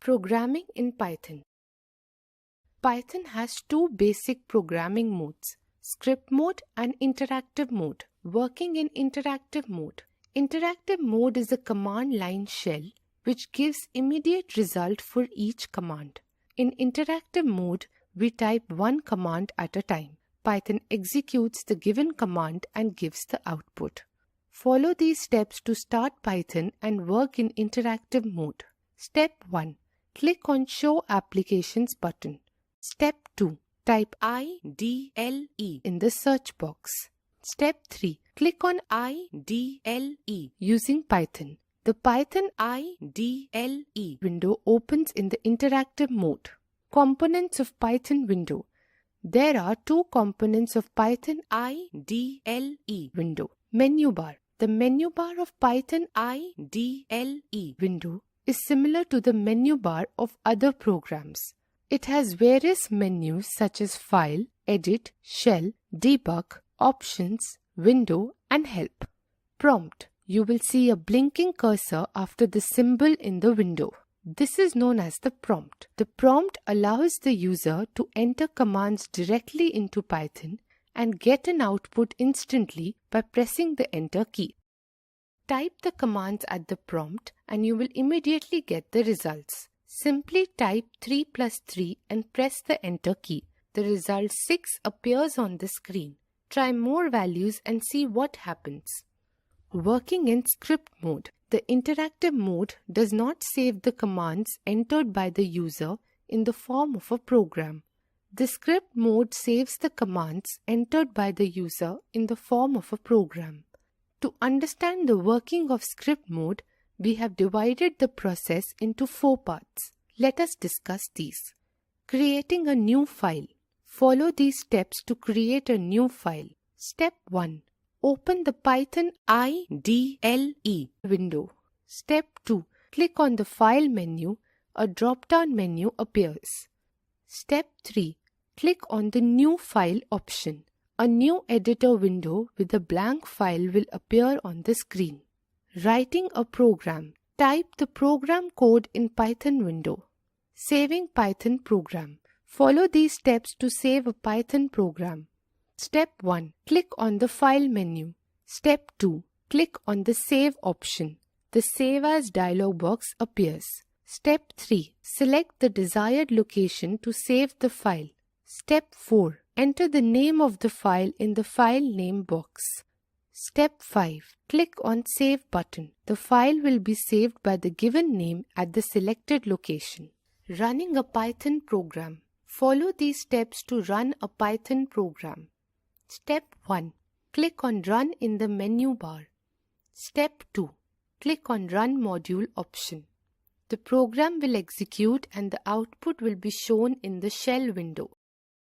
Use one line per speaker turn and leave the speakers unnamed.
Programming in Python. Python has two basic programming modes, script mode and interactive mode. Working in interactive mode. Interactive mode is a command line shell which gives immediate result for each command. In interactive mode, we type one command at a time. Python executes the given command and gives the output. Follow these steps to start Python and work in interactive mode. Step 1. Click on Show Applications button. Step 2. Type IDLE in the search box. Step 3. Click on IDLE using Python. The Python IDLE window opens in the interactive mode. Components of Python window. There are two components of Python IDLE window. Menu bar. The menu bar of Python IDLE window is similar to the menu bar of other programs. It has various menus such as File, Edit, Shell, Debug, Options, Window, and Help. Prompt. You will see a blinking cursor after the symbol in the window. This is known as the prompt. The prompt allows the user to enter commands directly into Python and get an output instantly by pressing the Enter key. Type the commands at the prompt and you will immediately get the results. Simply type 3 plus 3 and press the Enter key. The result 6 appears on the screen. Try more values and see what happens. Working in script mode. The interactive mode does not save the commands entered by the user in the form of a program. The script mode saves the commands entered by the user in the form of a program. To understand the working of script mode, we have divided the process into 4 parts. Let us discuss these. Creating a new file. Follow these steps to create a new file. Step 1. Open the Python IDLE window. Step 2. Click on the File menu. A drop-down menu appears. Step 3. Click on the New File option. A new editor window with a blank file will appear on the screen. Writing a program. Type the program code in Python window. Saving Python program. Follow these steps to save a Python program. Step 1. Click on the File menu. Step 2. Click on the Save option. The Save As dialog box appears. Step 3. Select the desired location to save the file. Step 4. Enter the name of the file in the File Name box. Step 5. Click on Save button. The file will be saved by the given name at the selected location. Running a Python program. Follow these steps to run a Python program. Step 1. Click on Run in the menu bar. Step 2. Click on Run Module option. The program will execute and the output will be shown in the shell window.